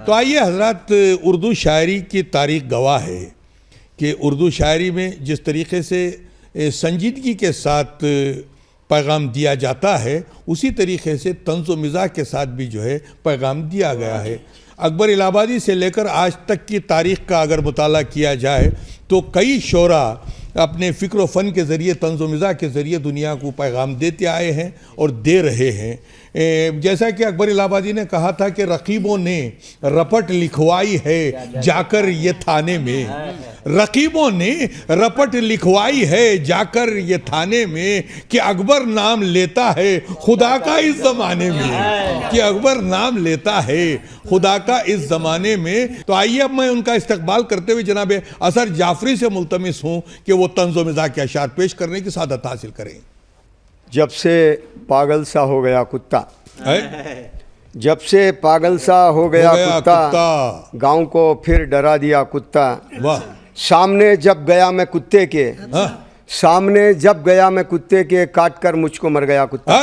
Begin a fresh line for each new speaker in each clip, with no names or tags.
तो आइए हजरत, उर्दू शायरी की तारीख गवाह है कि उर्दू शायरी में जिस तरीके से संजीदगी के साथ पैगाम दिया जाता है, उसी तरीके से तंज़ व मिज़ाज के साथ भी जो है पैगाम दिया गया है। अकबर इलाहाबादी से लेकर आज तक की तारीख़ का अगर मुताला किया जाए तो कई शोरा अपने फ़िक्र व फ़न के ज़रिए, तंज़ व मिज़ाज के ज़रिए दुनिया को पैगाम देते आए हैं और दे रहे हैं। जैसा कि अकबर इलाहाबादी ने कहा था कि रकीबों ने रपट लिखवाई है जाकर ये थाने में, रकीबों ने रपट लिखवाई है जाकर ये थाने में, कि अकबर नाम लेता है खुदा का इस ज़माने में, कि अकबर नाम लेता है खुदा का इस ज़माने में। तो आइए अब मैं उनका इस्तकबाल करते हुए जनाब असर जाफरी से मुल्तमिस हूँ कि वो तंज़ व मिज़ाज के अशार पेश करने की सादत हासिल करें।
जब से पागल सा हो गया कुत्ता, जब से पागल सा हो गया कुत्ता, गांव को फिर डरा दिया कुत्ता।
वाह।
सामने जब गया मैं कुत्ते के, सामने जब गया मैं कुत्ते के, काट कर मुझको मर गया कुत्ता।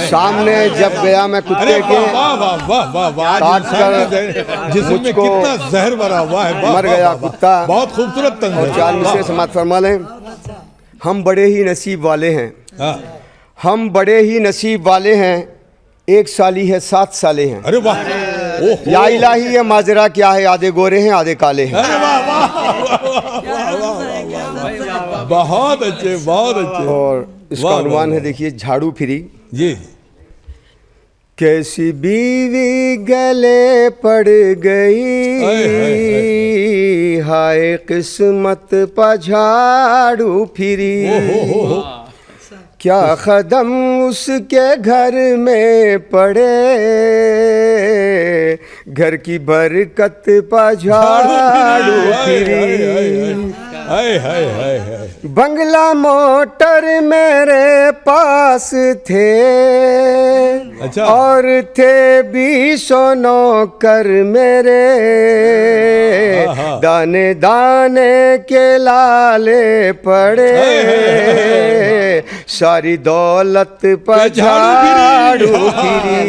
सामने जब गया मैं कुत्ते के, काट कर
जिसमें कितना जहर भरा हुआ है,
मर गया कुत्ता।
बहुत खूबसूरत तंज़ है।
4 मिसरे समात फरमा लें। हम बड़े ही नसीब वाले हैं, हम बड़े ही नसीब वाले हैं, 1 साली है 7 साले हैं।
अरे वाह।
या इलाही ये माजरा क्या है, आधे गोरे हैं आधे काले हैं।
अरे वाह वाह, बहुत अच्छे, बहुत अच्छे।
और इसका अनुमान है, देखिए, झाड़ू फिरी
जी।
कैसी बीवी गले पड़ गई, हाय किस्मत पर झाड़ू फिरी। क्या कदम उसके घर में पड़े, घर की बरकत पर झाड़ू फिरी। बंगला मोटर मेरे पास थे,
अच्छा।
और थे 20 नौकर मेरे, दाने दाने के लाले पड़े, सारी दौलत पर झाड़ू फिरी।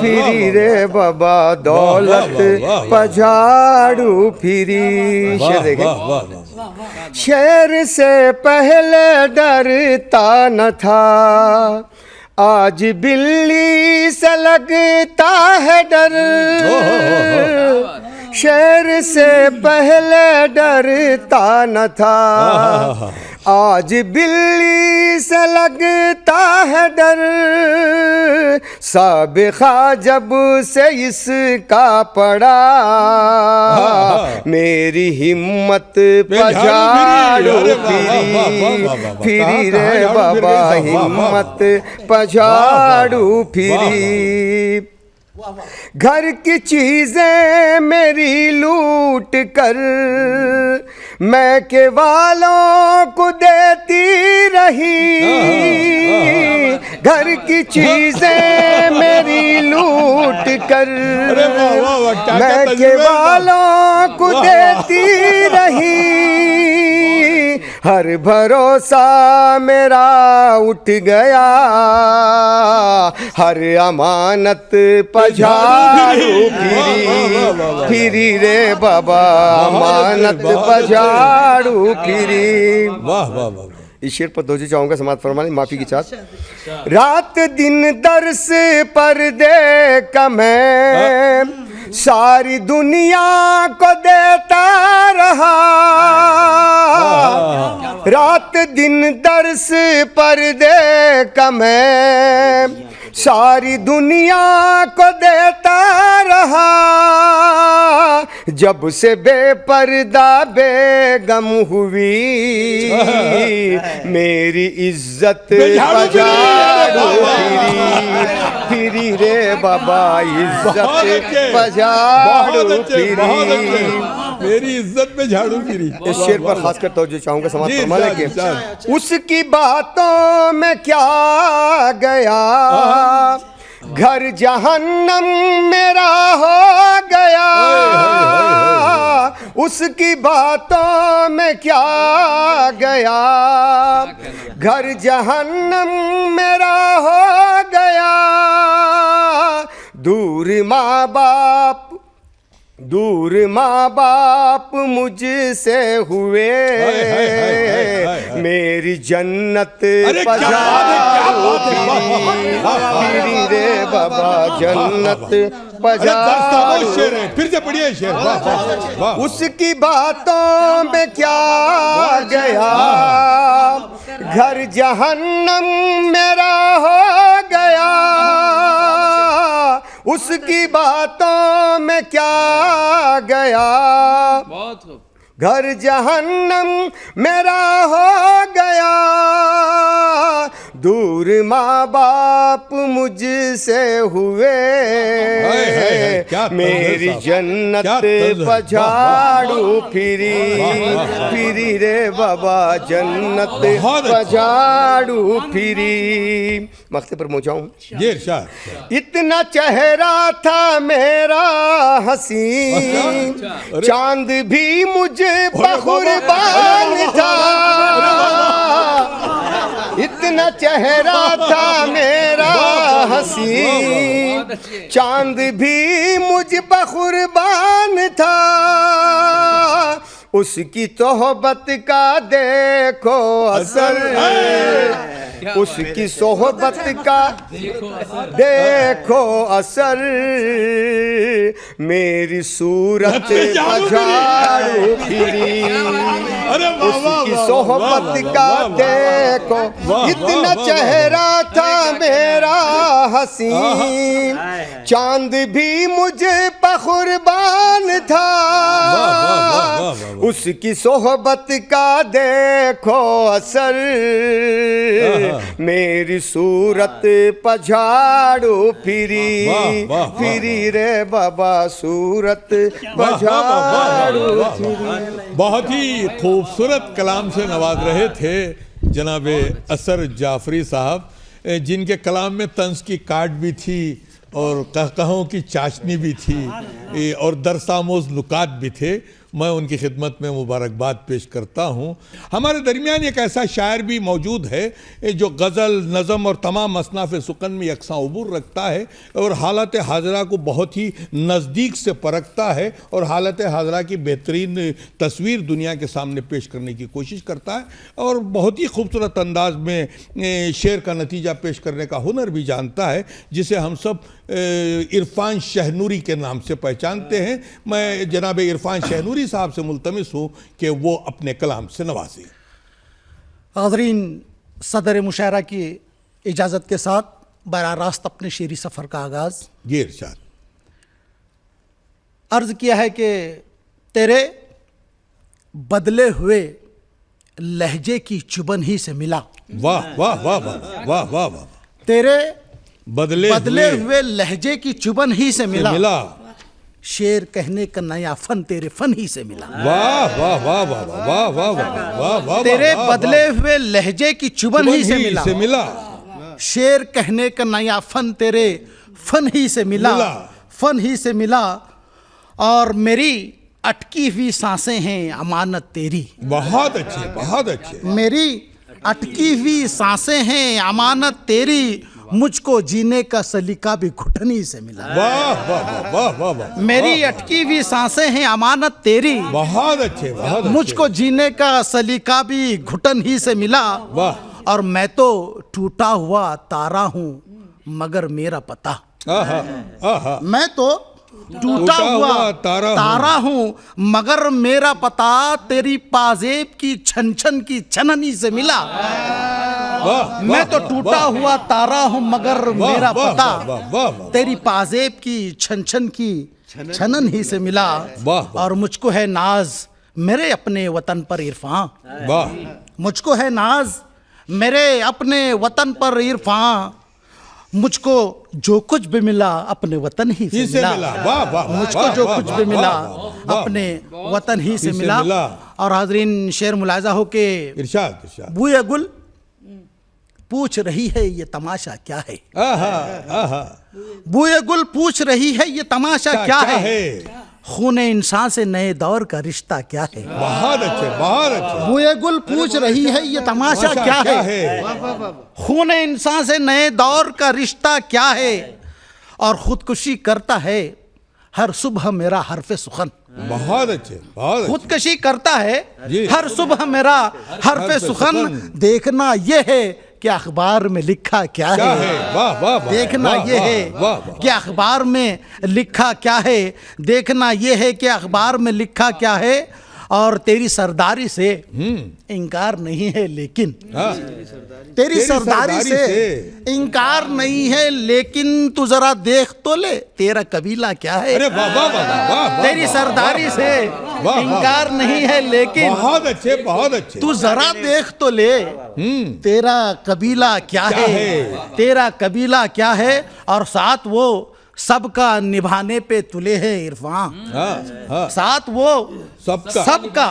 फिरी रे बाबा दौलत पर झाड़ू फिरी। शेर से पहले डरता न था, आज बिल्ली से लगता है डर। शेर से पहले डरता न था, आज बिल्ली से लगता है डर। साबिक़ा जब से इसका पड़ा, मेरी हिम्मत पर झाड़ू फिरी। फिरी रे बाबा हिम्मत पर झाड़ू फिरी। घर की चीजें मेरी लूट कर मैं के वालों को देती रही। घर की चीजें मेरी लूट कर मैं के वालों को देती रही। हर भरोसा मेरा उठ गया, हर अमानत पर झाड़ू फिरी। फिरी रे बाबा अमानत पर झाड़ू फिरी।
वाह वाह वाह।
इस शेर पर तवज्जो चाहूँगा, समात फरमाने माफ़ी की चाहत। रात दिन दर्स पर्दे का मैं सारी दुनिया को देता रहा। रात दिन दर्स पर्दे का मैं सारी दुनिया को देता रहा। जब से बेपर्दा बेगम हुई, मेरी इज्जत पर झाड़ू फिरी। फिरी रे बाबा इज्जत पर झाड़ू फिरी।
मेरी इज्जत में झाड़ू फिरी।
इस शेर पर खासकर तवज्जो चाहूँगा, समाज फरमाने के उसकी बातों में क्या गया, घर जहन्नम मेरा हो गया। उसकी बातों में क्या गया, घर जहन्नम मेरा हो गया। दूर दूर माँ बाप मुझसे हुए, मेरी जन्नत पधारो फिरी रे बाबा, जन्नत पधारो।
फिर से पढ़िए शेर। वाह वाह वाह।
उसकी बातों में क्या गया, घर जहन्नम मेरा हो गया। उसकी बातों में क्या गया, घर जहन्नम मेरा हो गया। दूर माँ बाप मुझसे हुए, मेरी जन्नत पछाड़ू फिरी रे बाबा, जन्नत पछाड़ू फिरी। मक्ते पर पहुँचाऊँ। इतना चेहरा था मेरा हसी, चांद भी मुझे बखुरबान था। इतना चेहरा था मेरा हसी, चांद भी मुझ बखुरबान था। उसकी सोहबत का देखो असर, उसकी सोहबत का देखो असर। मेरी सूरत पछाड़ू फिरी, उसकी सोहबत का देखो। इतना चेहरा था मेरा हसी, चांद भी मुझे बखुरबान था। उसकी सोहबत का देखो असर, मेरी सूरत पछाड़ू फिरी रे बाबा, सूरत पछाड़ू फिरी।
बहुत ही खूबसूरत कलाम से नवाज रहे थे जनाब असर जाफरी साहब, जिनके कलाम में तंज की काट भी थी और कहकहों की चाशनी भी थी और दरसामोज नुकात भी थे। मैं उनकी खिदमत में मुबारकबाद पेश करता हूँ। हमारे दरमियान एक ऐसा शायर भी मौजूद है जो गज़ल, नज़म और तमाम असनाफ़ सुकन में यकसा अबूर रखता है और हालत हाजरा को बहुत ही नज़दीक से परखता है और हालत हाजरा की बेहतरीन तस्वीर दुनिया के सामने पेश करने की कोशिश करता है और बहुत ही खूबसूरत अंदाज में शेर का नतीजा पेश करने का हुनर भी जानता है, जिसे हम सब इरफान शहनूरी के नाम से पहचानते हैं। मैं जनाब इरफान शहनूरी साहब से मुल्तमिस हूँ कि वो अपने कलाम से नवाजें।
हाज़रीन, सदर मुशायरा की इजाज़त के साथ बराह रास्त अपने शेरी सफ़र का आगाज़।
जी इरशाद।
अर्ज़ किया है कि तेरे बदले हुए लहजे की चुबन ही से मिला।
वाह वाह वाह वाह वाह वाह वाह।
तेरे
बदले
हुए लहजे की चुबन ही से मिला। शेर कहने का नया फन तेरे फन ही से मिला।
वाह वाह वाह वाह वाह वाह वाह वाह।
तेरे बदले हुए लहजे की चुबन ही से मिला। शेर कहने का नया फन तेरे फन ही से मिला। फन ही से मिला। और मेरी अटकी हुई सांसें हैं अमानत तेरी।
बहुत अच्छे बहुत अच्छे।
मेरी अटकी हुई सांसें हैं अमानत तेरी, मुझको जीने का सलीका भी घुटनी से मिला।
वाह वाह वाह वाह वाह।
मेरी अटकी हुई सांसें हैं अमानत तेरी।
बहुत अच्छे बहुत।
मुझको जीने का सलीका भी घुटन ही से मिला।
वाह।
और मैं तो टूटा हुआ तारा हूँ मगर मेरा पता। मैं तो टूटा हुआ तारा हूँ मगर मेरा पता तेरी पाजेब की छन छन की छननी से मिला। मैं तो टूटा हुआ तारा हूँ मगर मेरा पता तेरी पाजेब की छन छन की छनन ही से मिला। और मुझको है नाज मेरे अपने वतन पर इरफान। मुझको है नाज मेरे अपने वतन पर इरफान, मुझको जो कुछ भी मिला अपने वतन ही से मिला। मुझको जो कुछ भी मिला अपने वतन ही से मिला। और हाज़रीन, शेर मुलाजा हो के
इरशाद।
बूए गुल पूछ रही है ये तमाशा क्या है। बूए गुल पूछ रही है ये तमाशा क्या है। खूने इंसान से नए दौर का रिश्ता क्या है।
बहुत अच्छे बहुत अच्छे।
बूए गुल पूछ रही है ये तमाशा क्या है। खूने इंसान से नए दौर का रिश्ता क्या है। और खुदकुशी करता है हर सुबह मेरा हरफे सुखन।
बहुत अच्छे, बहुत अच्छे।
खुदकुशी करता है
जी।
हर सुबह मेरा हरफे सुखन। देखना ये है कि अखबार में लिखा क्या
क्या
है।
है, वाह वाह वाह,
देखना
वाह,
ये
वाह,
है
वाह, वाह।
कि अखबार में लिखा क्या है। देखना ये है कि अखबार में लिखा क्या है। और तेरी सरदारी से इनकार नहीं है लेकिन तेरी सरदारी से इनकार नहीं है लेकिन तू जरा देख तो ले तेरा कबीला क्या है।
अरे वाह वाह वाह वाह, वाह,
तेरी सरदारी से
वाह।
इनकार नहीं है लेकिन
बहुत अच्छे, बहुत अच्छे।
तू जरा देख तो ले तेरा कबीला क्या
क्या
है।
है?
तेरा कबीला क्या है। और साथ वो सबका निभाने पे तुले है इरफान।
हाँ, हाँ।
साथ वो सबका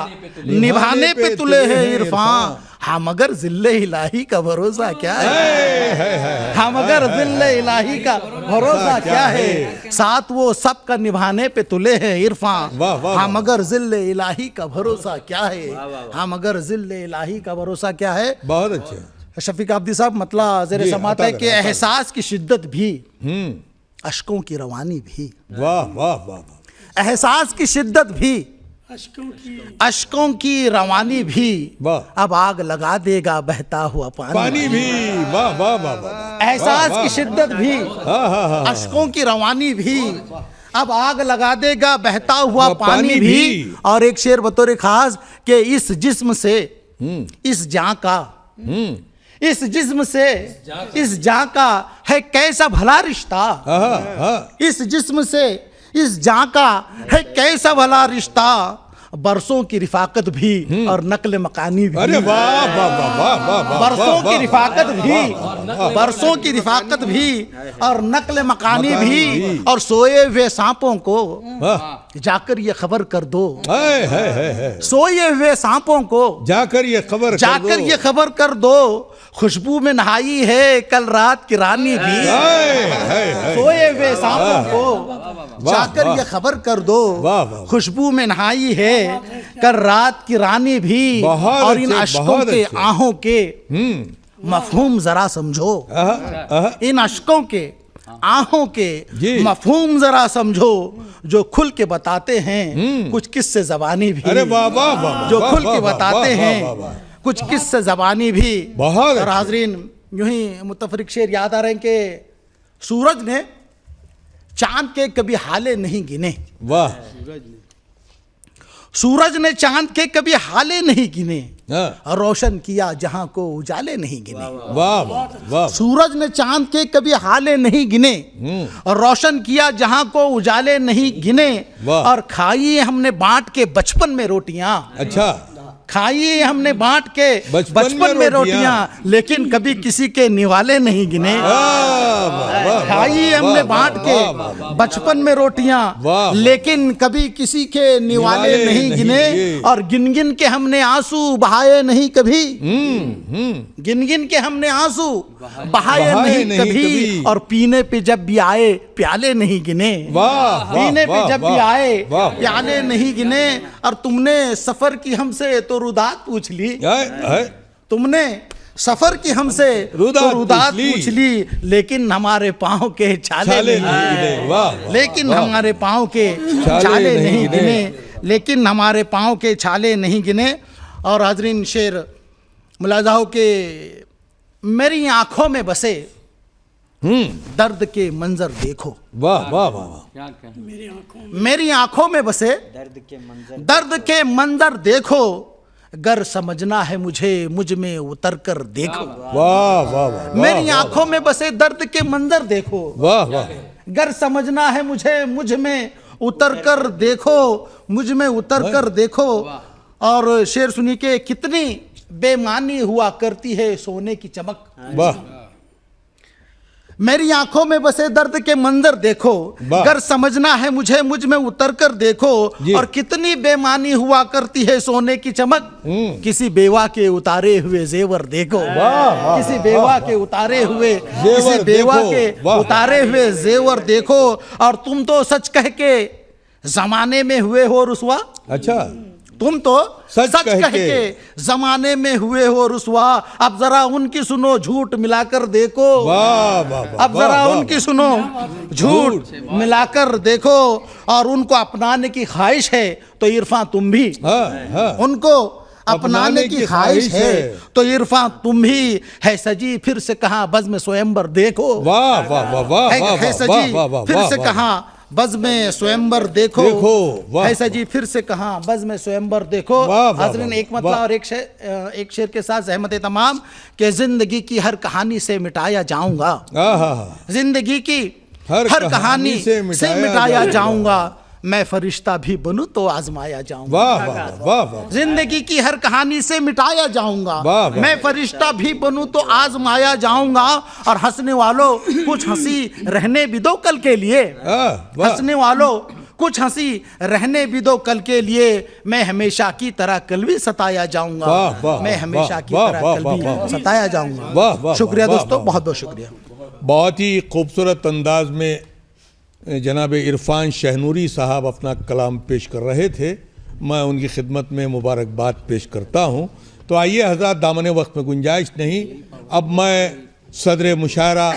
निभाने पे तुले है इरफान। हाँ मगर जिल्ले इलाही का भरोसा क्या है। हाँ मगर जिल्ले इलाही का भरोसा क्या है। साथ वो सबका निभाने पे तुले है इरफान।
वाह, वाह,
हाँ
वाह।
मगर जिल्ले इलाही का भरोसा क्या है। हाँ मगर जिल्ले इलाही का भरोसा क्या है।
बहुत अच्छे।
शफीक आब्दी साहब मतलब ज़ेरे
जी,
समात
अता
है
कर,
कि
अता कर।
एहसास की शिद्दत भी अश्कों की रवानी भी।
वाह वाह वाह वाह।
एहसास की शिद्दत भी अश्कों की रवानी भी।
वाह।
अब आग लगा देगा बहता हुआ पानी।
पानी भी, वाह वाह वाह वाह।
एहसास
वाह,
की
वाह।
शिद्दत भी
हाँ हाँ हाँ।
अश्कों की रवानी भी। अब आग लगा देगा बहता हुआ
वह
पानी
पानी
भी।
भी।
और एक शेर बतौर खास कि इस जिस्म से इस जां का इस जिस्म से इस जां का है कैसा भला रिश्ता।
हाँ हाँ।
इस जिस्म से इस जां का है कैसा भला रिश्ता। बरसों की रिफाकत भी और नकल मकानी भी।
अरे वाह वाह वाह वाह वाह वाह।
बरसों की
वाह,
रिफाकत
वाह,
भी
वाह,
बरसों की रिफाकत भी और नकल मकानी
मकानी
भी।
भी।
और सोए हुए सांपों को
वाह।
जाकर ये खबर कर दो।
है।
सोए हुए सांपों को
जाकर ये खबर
जाकर ये खबर कर दो। खुशबू में नहाई है कल रात की रानी भी। सोए हुए सांपों को जाकर ये खबर कर दो।
वाह, वाह।
खुशबू में नहाई है कल रात की रानी भी।
बहुत
और इन
अच्छे,
अश्कों
बहुत
के
अच्छे।
आहों के मफहूम जरा समझो। इन अश्कों के आहों के
जी।
मफहूम जरा समझो। जो खुल के बताते हैं कुछ किस्से ज़बानी भी।
अरे वाह वाह वाह।
जो
वाह,
खुल
वाह,
के
वाह,
बताते
वाह,
हैं
वाह, वाह।
कुछ किस्से ज़बानी भी।
बहुत
और
अच्छे।
हाजरीन यूं ही मुतफरिक शेर याद आ रहे हैं कि सूरज ने चांद के कभी हाले नहीं गिने।
वाह।
सूरज ने चांद के कभी हाले नहीं गिने।
हाँ।
रोशन किया जहां को उजाले नहीं गिने।
वाह वाह वाह।
सूरज ने चांद के कभी हाले नहीं गिने। और रोशन किया जहां को उजाले नहीं गिने।
वाह।
और खाई हमने बांट के बचपन में रोटियां।
अच्छा।
खाई हमने बांट के
बचपन
बचपन
में
में
रोटियां।
रोटियां लेकिन कभी किसी के निवाले नहीं गिने। खाई हमने बांट के बचपन में रोटियां
वाह।
लेकिन कभी किसी के निवाले
निवाले
नहीं
नहीं
गिने।
गिने।
और गिन गिन के हमने आंसू बहाए नहीं कभी। गिन गिन के हमने आंसू बहाए नहीं कभी। और पीने पे जब भी आए प्याले नहीं गिने।
वाह,
पीने
वाह,
पे जब
वाह,
भी आए
वाह।
प्याले नहीं गिने। और तुमने सफर की हमसे तो रुदात पूछ ली। तुमने सफर की हमसे
रुदात
तो रुदात
पूछ ली।
पूछ ली लेकिन हमारे पाँव के छाले नहीं
गिने। वाह, वाह,
लेकिन
वाह।
हमारे पाँव के छाले नहीं गिने। लेकिन हमारे पाँव के छाले नहीं गिने। और हाजरीन शेर मुलाजा हो के मेरी आंखों में बसे दर्द के मंजर देखो।
वाह वाह वाह।
मेरी आंखों में बसे दर्द के मंजर देखो। गर समझना है मुझे मुझ में उतर कर देखो।
वाह वाह वाह।
मेरी आंखों में बसे दर्द के मंजर देखो।
वाह वाह।
गर समझना है मुझे मुझ में उतर कर देखो। मुझ में उतर कर देखो। और शेर सुनी के कितनी बेमानी हुआ करती है सोने की चमक।
वाह।
मेरी आंखों में बसे दर्द के मंजर देखो।
वाह।
गर समझना है मुझे मुझ में उतर कर देखो।
जी।
और कितनी बेमानी हुआ करती है सोने की चमक। किसी बेवा के उतारे हुए जेवर देखो।
वाह,
किसी बेवा के उतारे हुए किसी बेवा
देखो।
के
वाह।
उतारे हुए जेवर देखो। और तुम तो सच कह के जमाने में हुए हो रुसवा।
अच्छा।
तुम तो
सच
सच
कह
कह
के
के जमाने में हुए हो रुसवा, अब जरा उनकी सुनो झूठ मिलाकर देखो।
वाह वाह वाह,
अब जरा
वाह, वाह,
उनकी सुनो झूठ मिलाकर देखो, और उनको अपनाने की ख्वाहिश है तो इरफान तुम भी, उनको अपनाने की ख्वाहिश है तो इरफान तुम भी, है सजी फिर से कहाँ बज़ में स्वयंवर देखो।
वाह वाह वाह वाह,
है सजी फिर से कहाँ बज़ में स्वयंवर देखो, है सजी फिर से कहाँ बज़ में स्वयंवर देखो। हाज़रीन, एक मतलब और एक शेर के साथ ज़हमत तमाम कि जिंदगी की हर कहानी से मिटाया जाऊंगा, जिंदगी की हर कहानी से मिटाया जाऊंगा, मैं फरिश्ता भी बनूं तो आजमाया जाऊंगा।
वाह वाह वाह वाह,
जिंदगी की हर कहानी से मिटाया जाऊंगा, मैं फरिश्ता भी बनूं तो आजमाया जाऊंगा, और हंसने वालों कुछ हंसी रहने भी दो कल के लिए, हंसने वालों कुछ हंसी रहने भी दो कल के लिए, मैं हमेशा की तरह कल भी सताया जाऊंगा, मैं हमेशा की तरह कल भी सताया जाऊंगा। शुक्रिया दोस्तों, बहुत बहुत शुक्रिया।
बहुत ही खूबसूरत अंदाज में जनाब इरफान शहनूरी साहब अपना कलाम पेश कर रहे थे। मैं उनकी खिदमत में मुबारकबाद पेश करता हूँ। तो आइए हज़रात, दामन वक्त में गुंजाइश नहीं, अब मैं सदर मुशायरा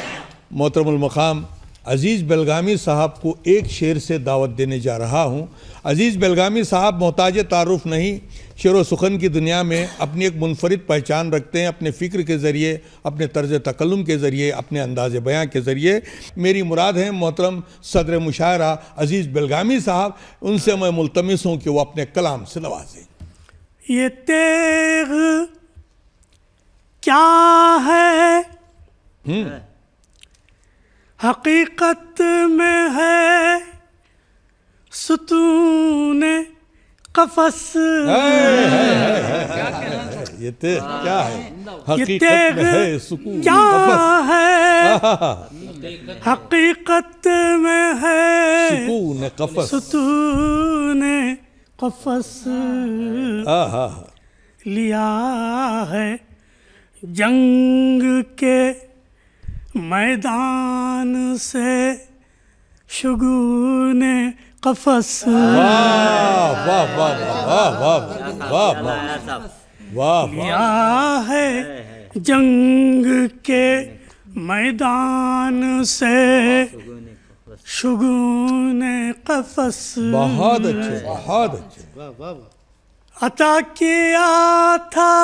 मोहतरमुल मक़ाम अज़ीज़ बेलगामी साहब को एक शेर से दावत देने जा रहा हूँ। अज़ीज़ बेलगामी साहब मोहताज तारुफ नहीं, शेर व सुखन की दुनिया में अपनी एक मुनफरिद पहचान रखते हैं, अपने फ़िक्र के ज़रिए, अपने तर्ज़ तकल्लुम के ज़रिए, अपने अंदाज़ बयां के ज़रिए। मेरी मुराद है मोहतरम सदर मुशायरा अज़ीज़ बेलगामी साहब, उनसे मैं मुल्तमिस हूँ कि वो अपने कलाम से नवाजें।
ये तेग क्या है हकीकत में है सुतून कफस,
ये तेग क्या है हकीकत में है सुकून
क्या
कफस,
है हकीकत में है
सुकून कफस,
सुतून कफस, लिया है जंग के मैदान से शुगून कफस।
वाह वाह वाह वाह वाह वाह वाह वाह,
लिया है जंग के मैदान से शुगून कफस।
बहुत अच्छे, बहुत अच्छे।
अता किया था,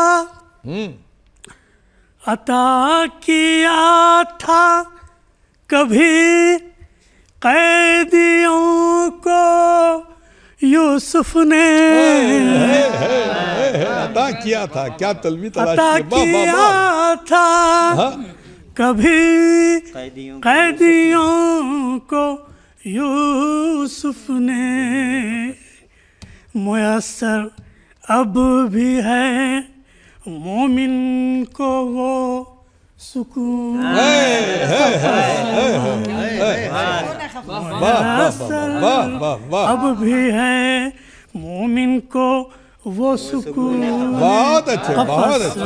अता किया था कभी कैदियों को यूसुफ ने,
अता किया था, क्या तलवी तलाश
अता किया था कभी कैदियों को यूसुफ ने, मुयस्सर अब भी है मोमिन को वो सुकून, अब भी है मोमिन को वो सुकून।
बहुत अच्छे, बहुत अच्छे।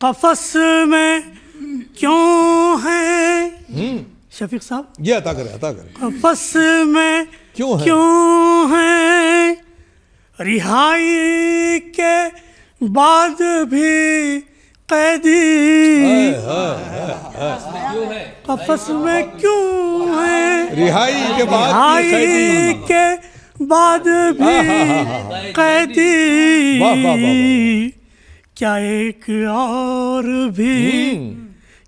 कफस में क्यों है शफीक साहब,
ये अता करें, अता करें।
कफस में
क्यों है,
क्यों है रिहाई के बाद भी कैदी, कफस में क्यों है
रिहाई के बाद
रिहाई के बाद भी कैदी, क्या एक और भी,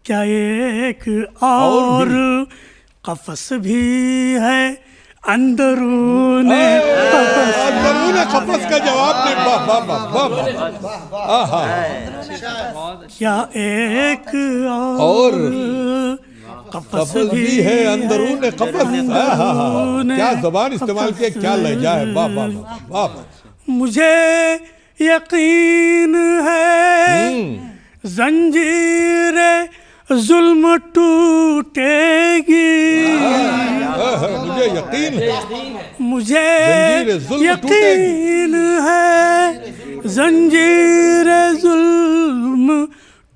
क्या एक और कफस भी है अंदरून कफस।
अंदरून कफस का जवाब दे, वाह वाह वाह वाह,
क्या एक और कफस भी है
अंदरून कफस। क्या ज़बान इस्तेमाल किया, क्या लहजा है, वाह वाह वाह।
मुझे यकीन है जंजीर जुल्म टूटेगी,
मुझे यकीन है,
मुझे यकीन है जंजीर जुल्म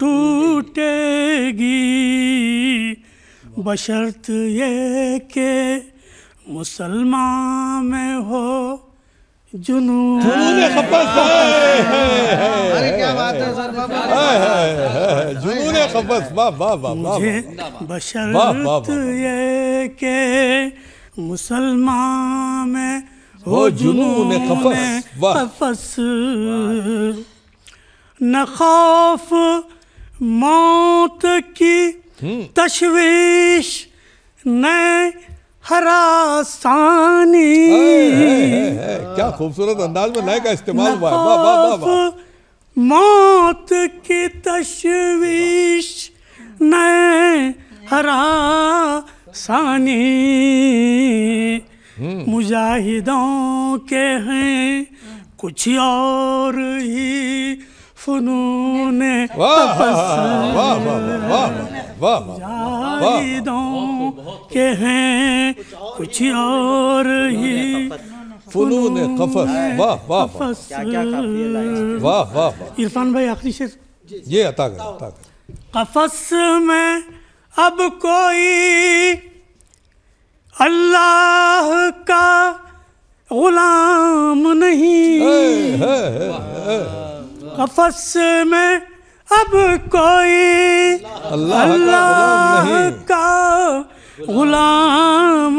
टूटेगी, बशर्त ये के मुसलमान में हो जुनून
खफस
अरे क्या बात है सर बाबा।
जुनून खफस। वाह वाह वाह वाह
मुझे बशर्त ये के मुसलमान में हो जुनून खफस, न खौफ मौत की तशवीश न हरासानी।
क्या खूबसूरत अंदाज में लय का इस्तेमाल हुआ है। वाह वाह वाह वाह।
मौत की तशवीश न हरासानी, मुजाहिदों के हैं कुछ और ही फनून तफस। मुजाहिदों के हैं कुछ और ही
फनून कफस। वाह वाह
तफस।
वाह वाह।
इरफान भाई आखिरी शेर।
ये अता कर।
कफस में अब कोई अल्लाह का गुलाम नहीं, कफस में अब कोई अल्लाह का गुलाम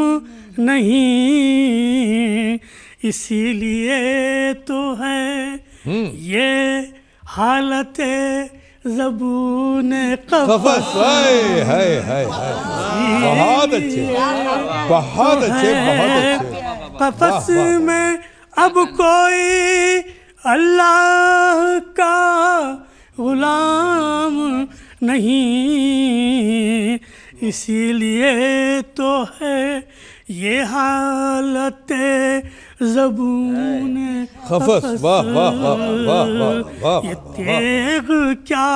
नहीं, इसीलिए तो है ये हालत ज़बून कफस।
बहुत अच्छे बहुत अच्छे बहुत अच्छे।
कफस में अब कोई अल्लाह का गुलाम नहीं, इसीलिए तो है ये हालत ज़बून
खफस। वाह वाह वाह वाह वाह।
ये तेग क्या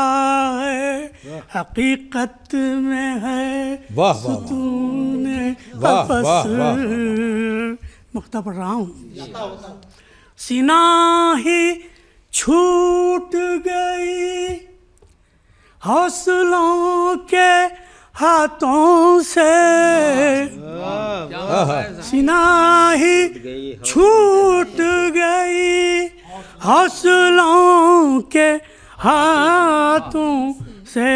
है हकीकत में है सुतून कफस। मुक्ता पढ़ रहा हूँ। सीना ही छूट गई हौसलों के हाथों से, सीना ही छूट गई हौसलों के हाथों से,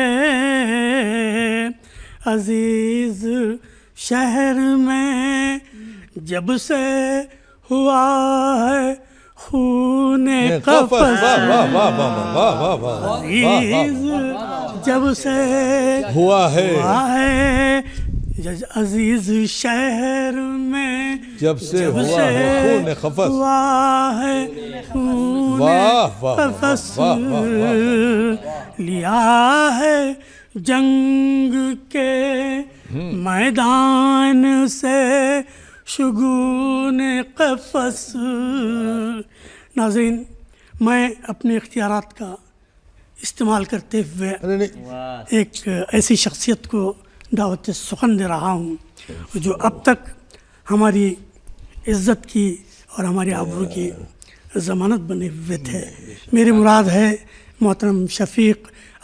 अजीज शहर में जब से हुआ है खून कफस। अजीज जब से हुआ है अजीज शहर में जब से हुआ है खून कफस। लिया है जंग के मैदान से शुगून कफस। नाज़रीन, मैं अपने इख्तियारात का इस्तेमाल करते हुए एक ऐसी शख्सियत को दावत सुखन दे रहा हूँ जो अब तक हमारी इज़्ज़त की और हमारी आबरू की ज़मानत बने हुए थे। मेरी मुराद है मोहतरम शफ़ीक़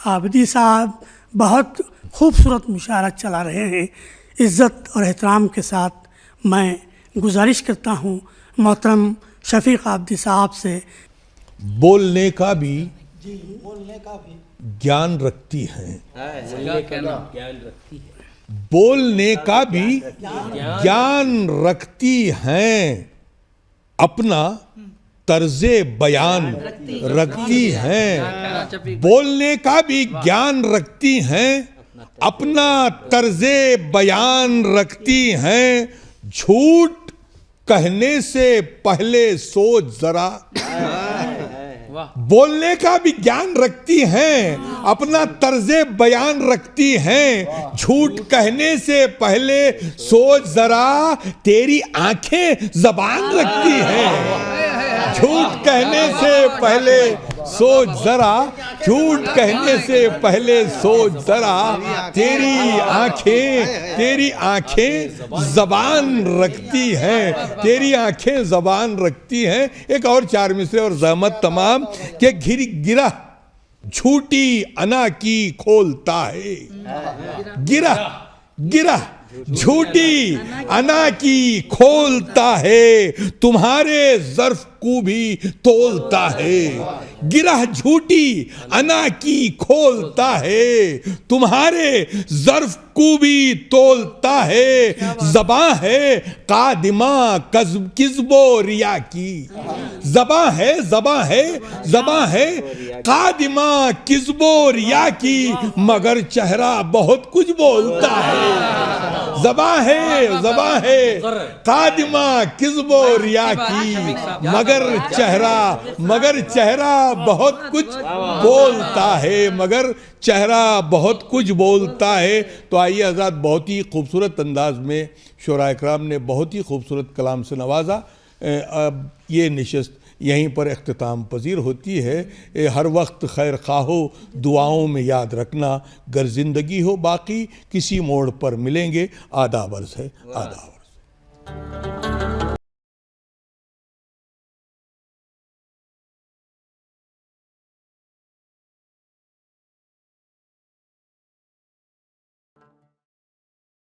आबदी साहब बहुत खूबसूरत मुशायरा चला रहे हैं। इज़्ज़त और एहतराम के साथ मैं गुजारिश करता हूँ मोहतरम शफ़ीक़ आबदी साहब से,
बोलने का भी ज्ञान रखती हैं। बोलने का भी ज्ञान रखती हैं, अपना तर्ज़े बयान रखती हैं। बोलने का भी ज्ञान रखती हैं, अपना तर्ज़े बयान रखती हैं। झूठ कहने से पहले सोच जरा। बोलने का भी ज्ञान रखती हैं, अपना तर्ज़े बयान रखती हैं। झूठ कहने से पहले सोच जरा, तेरी आंखें ज़बान रखती हैं। झूठ कहने से पहले सोच जरा, झूठ कहने से पहले सोच जरा, तेरी आंखें ज़बान रखती हैं, तेरी आंखें ज़बान रखती हैं। एक और चार मिसरे और ज़हमत तमाम के गिरा झूठी अना की खोलता है। गिरा झूठी अना की खोलता है, तुम्हारे ज़र्फ़ को भी तोलता है, गिरह झूठी अना की खोलता है, तुम्हारे ज़र्फ को भी तोलता है, ज़बां है कादिमा किज़्बो रिया की, ज़बां है कादिमा किज़्बो रिया की, मगर चेहरा बहुत कुछ बोलता है। ज़बां है कादिमा किज़्बो रिया की, मगर चेहरा बहुत कुछ बोलता है, मगर चेहरा बहुत कुछ बोलता है। तो आइए हज़रात, बहुत ही खूबसूरत अंदाज में शुरा इकराम ने बहुत ही खूबसूरत कलाम से नवाजा। अब ये नशिस्त यहीं पर इख्तिताम पजीर होती है। हर वक्त खैर खाहो दुआओं में याद रखना, गर ज़िंदगी हो बाकी किसी मोड़ पर मिलेंगे। आदाब अर्ज़ है, आदाब अर्ज़।